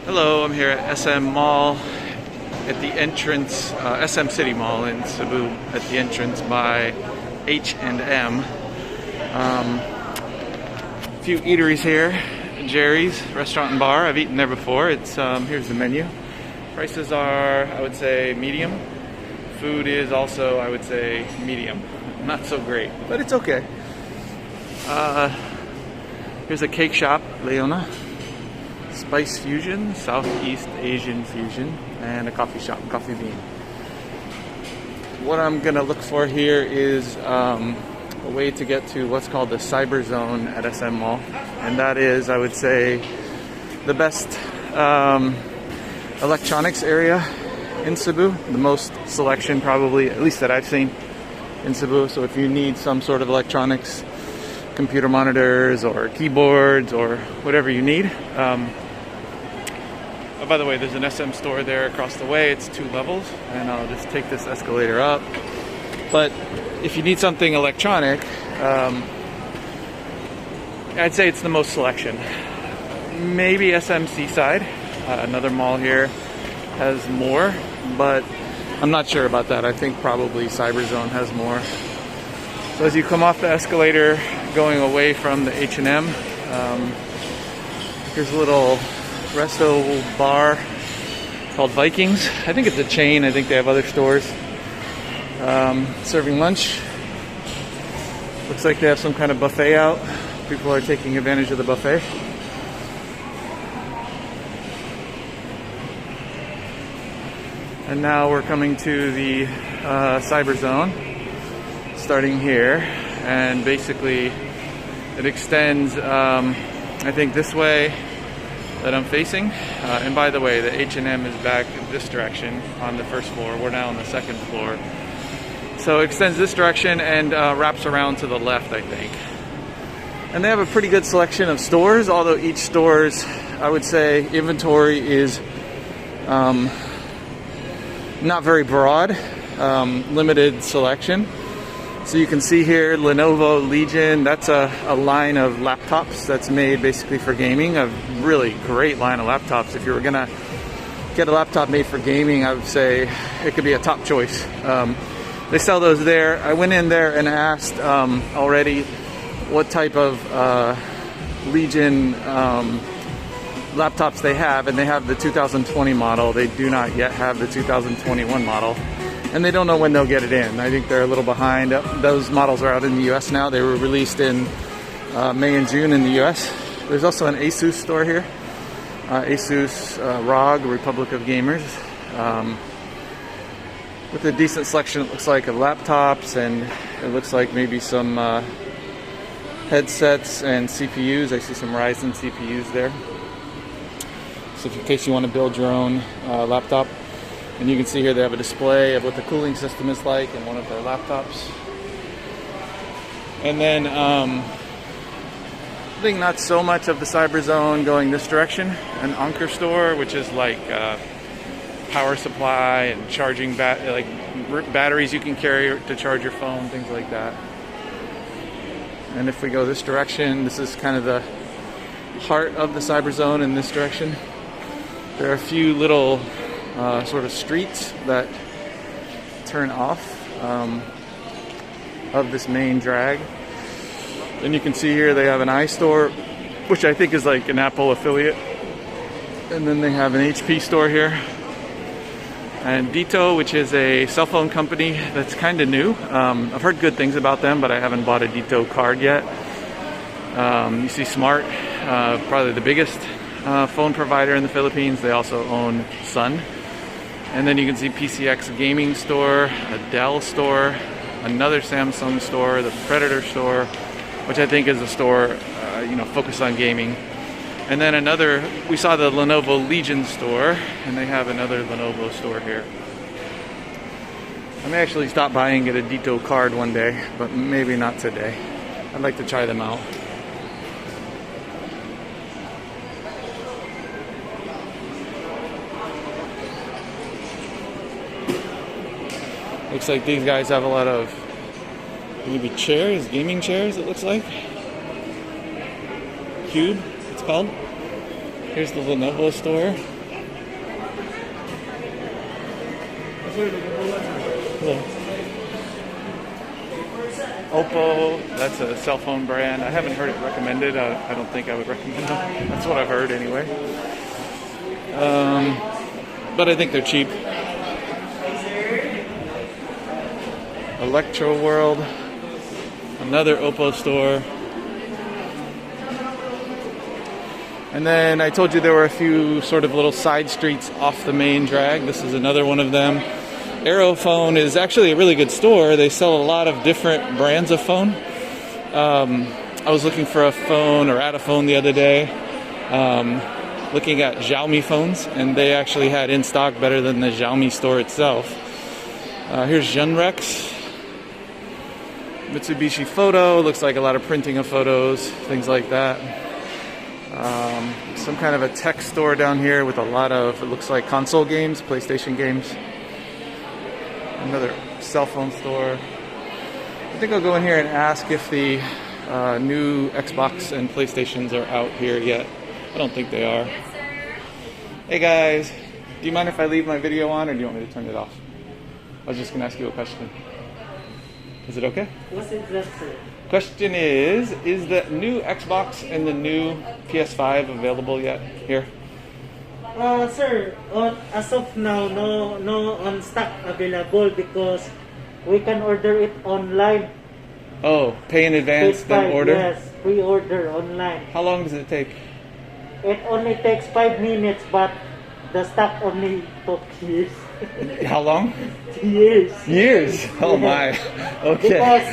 Hello, I'm here at SM Mall at the entrance, SM City Mall in Cebu, at the entrance by H&M. A few eateries here. Jerry's Restaurant and Bar. I've eaten there before. It's here's the menu. Prices are, I would say, medium. Food is also, I would say, medium. Not so great, but it's okay. Here's a cake shop, Leona. Spice Fusion, Southeast Asian Fusion, and a coffee shop, Coffee Bean. What I'm gonna look for here is a way to get to what's called the Cyber Zone at SM Mall, and that is, I would say, the best electronics area in Cebu. The most selection, probably, at least that I've seen in Cebu. So if you need some sort of electronics, computer monitors or keyboards or whatever you need. Oh, by the way, there's an SM store there across the way. It's 2 levels, and I'll just take this escalator up. But if you need something electronic, I'd say it's the most selection. Maybe SM Seaside, another mall here, has more, but I'm not sure about that. I think probably Cyber Zone has more. So as you come off the escalator going away from the H&M, here's a little resto bar called Vikings. I think it's a chain. I think they have other stores. Serving lunch. Looks like they have some kind of buffet out. People are taking advantage of the buffet. And now we're coming to the Cyber Zone, starting here, and basically it extends, I think, this way that I'm facing. And by the way, the H&M is back this direction on the first floor. We're now on the second floor. So it extends this direction and wraps around to the left, I think. And they have a pretty good selection of stores, although each store's, I would say, inventory is not very broad, limited selection. So you can see here Lenovo Legion. That's a line of laptops that's made basically for gaming. A really great line of laptops. If you were gonna get a laptop made for gaming, I would say it could be a top choice. They sell those there. I went in there and asked already what type of Legion laptops they have, and they have the 2020 model. They do not yet have the 2021 model, and they don't know when they'll get it in. I think they're a little behind. Those models are out in the US now. They were released in May and June in the US. There's also an Asus store here. Asus ROG, Republic of Gamers, with a decent selection, it looks like, of laptops, and it looks like maybe some headsets and CPUs. I see some Ryzen CPUs there. So in case you want to build your own laptop. And you can see here they have a display of what the cooling system is like in one of their laptops. And then I think not so much of the Cyber Zone going this direction. An Anker store, which is like power supply and charging batteries you can carry to charge your phone, things like that. And if we go this direction, this is kind of the heart of the Cyber Zone in this direction. There are a few little sort of streets that turn off of this main drag. Then you can see here they have an iStore, which I think is like an Apple affiliate. And then they have an HP store here. And Dito, which is a cell phone company that's kind of new. I've heard good things about them, but I haven't bought a Dito card yet. You see Smart, probably the biggest phone provider in the Philippines. They also own Sun. And then you can see PCX Gaming Store, a Dell store, another Samsung store, the Predator store, which I think is a store, focused on gaming. And then another, we saw the Lenovo Legion store, and they have another Lenovo store here. I may actually stop by and get a Dito card one day, but maybe not today. I'd like to try them out. Looks like these guys have a lot of maybe chairs, gaming chairs, it looks like. Cube, it's called. Here's the Lenovo store. Hello. Oppo, that's a cell phone brand. I haven't heard it recommended. I don't think I would recommend them. That's what I've heard anyway. But I think they're cheap. Electro World, another Oppo store. And then I told you there were a few sort of little side streets off the main drag. This is another one of them. Aerophone is actually a really good store. They sell a lot of different brands of phone. I was looking for a phone or at a phone the other day, looking at Xiaomi phones, and they actually had in stock better than the Xiaomi store itself. Here's Genrex. Mitsubishi Photo, looks like a lot of printing of photos, things like that. Some kind of a tech store down here with a lot of, it looks like console games, PlayStation games. Another cell phone store. I think I'll go in here and ask if the new Xbox and PlayStations are out here yet. I don't think they are. Yes, sir. Hey guys, do you mind if I leave my video on, or do you want me to turn it off? I was just going to ask you a question. Is it okay? What's it, sir? Question is the new Xbox and the new PS5 available yet here? Sir, as of now, no on stock available because we can order it online. Oh, pay in advance, then order? Yes, pre-order online. How long does it take? It only takes 5 minutes, but the stock only took years. How long? Years. Years? Oh my. Okay. Because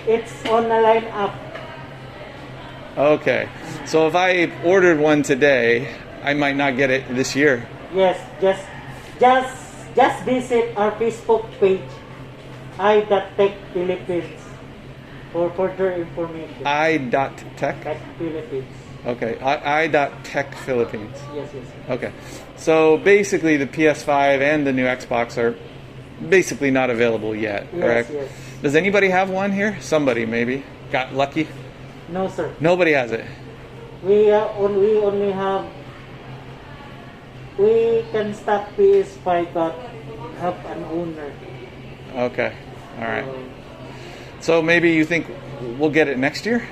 it's on the line up. Okay. So if I ordered one today, I might not get it this year. Yes, just visit our Facebook page, i.tech Philippines, for further information. I.tech? Tech Philippines. Okay. I.tech Philippines. Yes. Okay. So basically the PS5 and the new Xbox are basically not available yet, correct? Yes. Does anybody have one here? Somebody maybe. Got lucky? No, sir. Nobody has it. We only have. We can stock PS5 but have an owner. Okay. All right. So maybe you think we'll get it next year?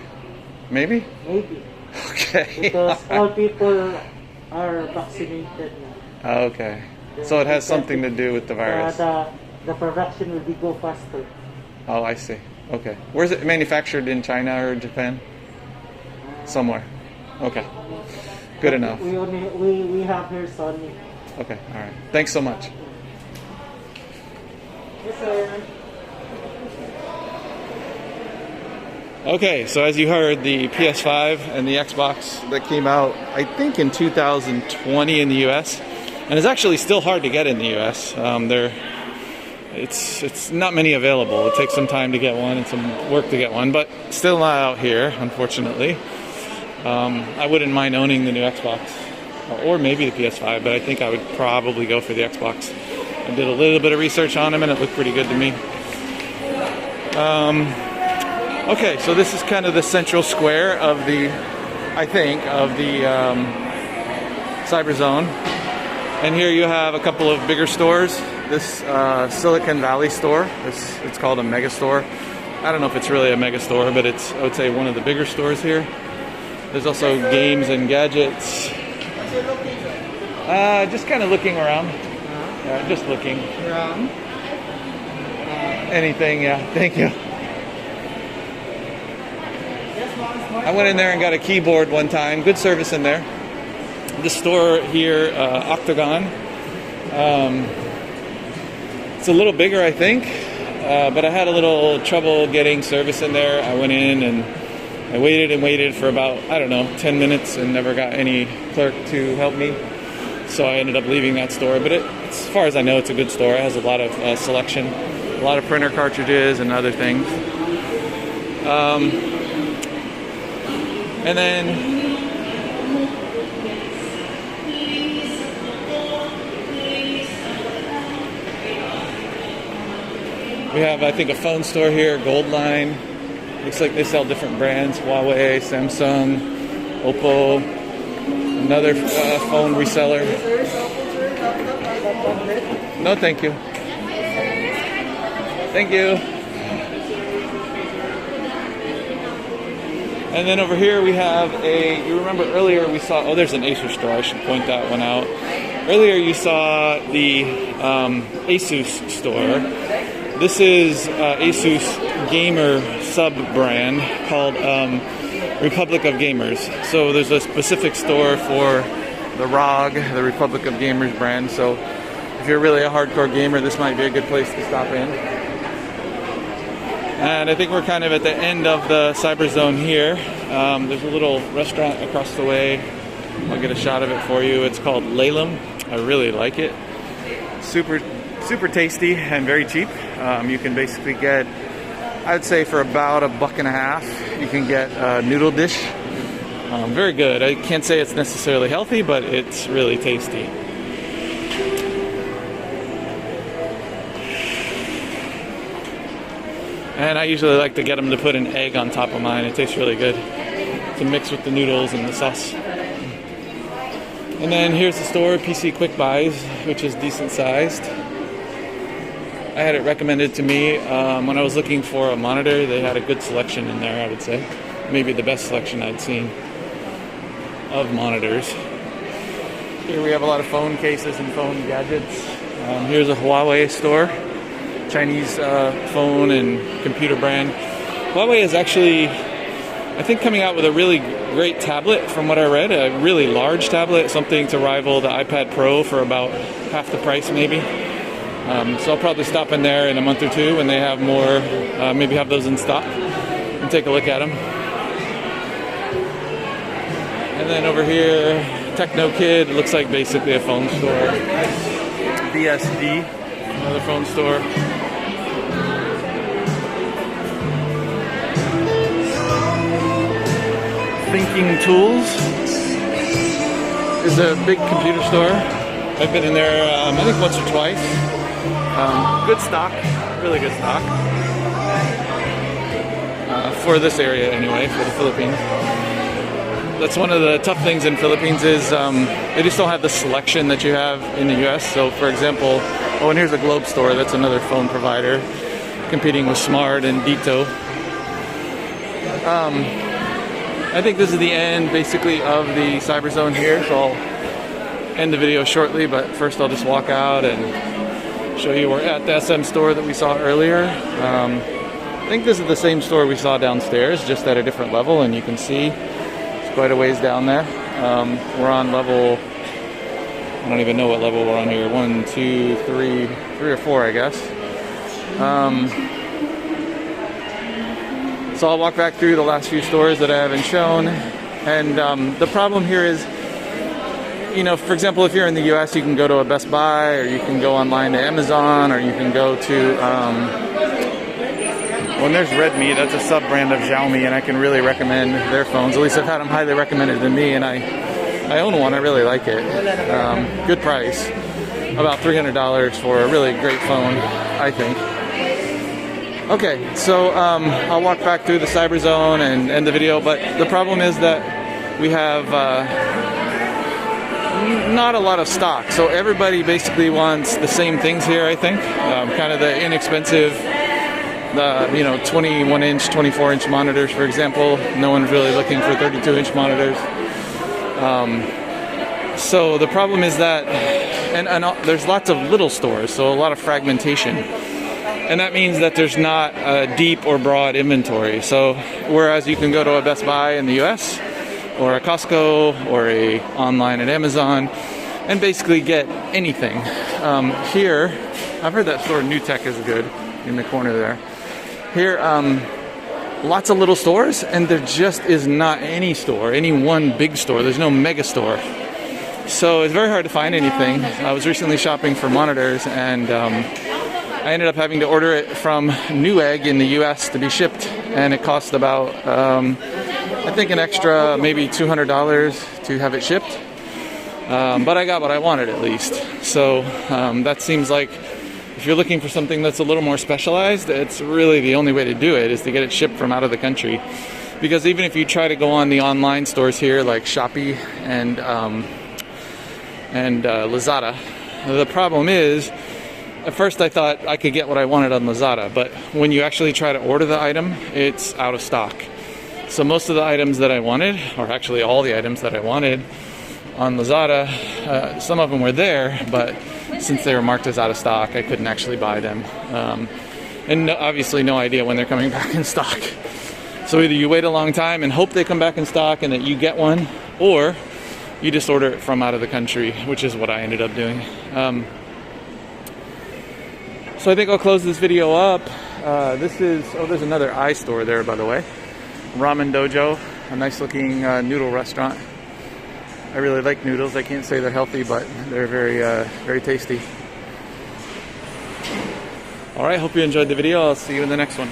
Maybe? Maybe. Okay. Because all people are vaccinated now. Okay. So it has something to do with the virus. The production will be go faster. Oh, I see. Okay. Where's it manufactured, in China or Japan? Somewhere. Okay. Good enough. We have here Sony. Okay. All right. Thanks so much. Yes, sir. Okay, so as you heard, the PS5 and the Xbox that came out, I think in 2020 in the US, and it's actually still hard to get in the US. It's not many available. It takes some time to get one and some work to get one, but still not out here, unfortunately. I wouldn't mind owning the new Xbox, or maybe the PS5, but I think I would probably go for the Xbox. I did a little bit of research on them, and it looked pretty good to me. Okay, so this is kind of the central square of the, I think, of the Cyber Zone. And here you have a couple of bigger stores. This Silicon Valley store, it's called a mega store. I don't know if it's really a mega store, but it's, I would say, one of the bigger stores here. There's also games and gadgets. Just kind of looking around. Yeah, just looking. Around. Anything, yeah. Thank you. I went in there and got a keyboard one time. Good service in there. This store here, Octagon. It's a little bigger, I think, but I had a little trouble getting service in there. I went in and I waited and waited for about, I don't know, 10 minutes and never got any clerk to help me. So I ended up leaving that store. But as far as I know, it's a good store. It has a lot of selection, a lot of printer cartridges and other things. And then we have, I think, a phone store here, Goldline. Looks like they sell different brands, Huawei, Samsung, Oppo, another phone reseller. No, thank you. Thank you. And then over here we have you remember earlier we saw, oh, there's an Asus store, I should point that one out. Earlier you saw the Asus store. This is Asus gamer sub-brand called Republic of Gamers. So there's a specific store for the ROG, the Republic of Gamers brand. So if you're really a hardcore gamer, this might be a good place to stop in. And I think we're kind of at the end of the cyber zone here. There's a little restaurant across the way. I'll get a shot of it for you. It's called Lalem. I really like it. Super tasty and very cheap. You can basically get, I would say for about $1.50, you can get a noodle dish. Very good. I can't say it's necessarily healthy, but it's really tasty. And I usually like to get them to put an egg on top of mine. It tastes really good to mix with the noodles and the sauce. And then here's the store, PC Quick Buys, which is decent sized. I had it recommended to me when I was looking for a monitor. They had a good selection in there, I would say. Maybe the best selection I'd seen of monitors. Here we have a lot of phone cases and phone gadgets. Here's a Huawei store. Chinese phone and computer brand. Huawei is actually, I think, coming out with a really great tablet from what I read, a really large tablet, something to rival the iPad Pro for about half the price maybe. So I'll probably stop in there in a month or two when they have more, maybe have those in stock, and take a look at them. And then over here, Techno Kid, looks like basically a phone store. BSD, another phone store. Thinking Tools is a big computer store. I've been in there, I think once or twice. Good stock, really good stock. For this area anyway, for the Philippines. That's one of the tough things in Philippines is they just don't have the selection that you have in the US. So for example, oh, and here's a Globe store, that's another phone provider competing with Smart and Dito. I think this is the end basically of the cyber zone here, so I'll end the video shortly, but first I'll just walk out and show you we're at the SM store that we saw earlier. I think this is the same store we saw downstairs, just at a different level, and you can see it's quite a ways down there. We're on level, I don't even know what level we're on here, 1, 2, 3 or 4 I guess. So I'll walk back through the last few stores that I haven't shown. And the problem here is, you know, for example, if you're in the US, you can go to a Best Buy, or you can go online to Amazon, or you can go to, well, there's Redmi, that's a sub-brand of Xiaomi, and I can really recommend their phones. At least I've had them highly recommended to me, and I own one, I really like it. Good price, about $300 for a really great phone, I think. Okay, so I'll walk back through the cyber zone and end the video, but the problem is that we have not a lot of stock. So everybody basically wants the same things here, I think. Kind of the inexpensive, the 21-inch, 24-inch monitors, for example. No one's really looking for 32-inch monitors. So the problem is that, and there's lots of little stores, so a lot of fragmentation. And that means that there's not a deep or broad inventory. So whereas you can go to a Best Buy in the US, or a Costco, or a online at Amazon, and basically get anything. Here, I've heard that store New Tech is good, in the corner there. Here, lots of little stores, and there just is not any store, any one big store. There's no mega store. So it's very hard to find anything. I was recently shopping for monitors, and I ended up having to order it from Newegg in the US to be shipped, and it cost about, I think, an extra maybe $200 to have it shipped. But I got what I wanted at least. So that seems like if you're looking for something that's a little more specialized, it's really the only way to do it is to get it shipped from out of the country. Because even if you try to go on the online stores here like Shopee and Lazada, the problem is At first I thought I could get what I wanted on Lazada, but when you actually try to order the item, it's out of stock. So most of the items that I wanted, or actually all the items that I wanted on Lazada, some of them were there, but since they were marked as out of stock, I couldn't actually buy them. And obviously no idea when they're coming back in stock. So either you wait a long time and hope they come back in stock and that you get one, or you just order it from out of the country, which is what I ended up doing. So I think I'll close this video up. There's another iStore there, by the way. Ramen Dojo, a nice looking noodle restaurant. I really like noodles. I can't say they're healthy, but they're very tasty. All right, hope you enjoyed the video. I'll see you in the next one.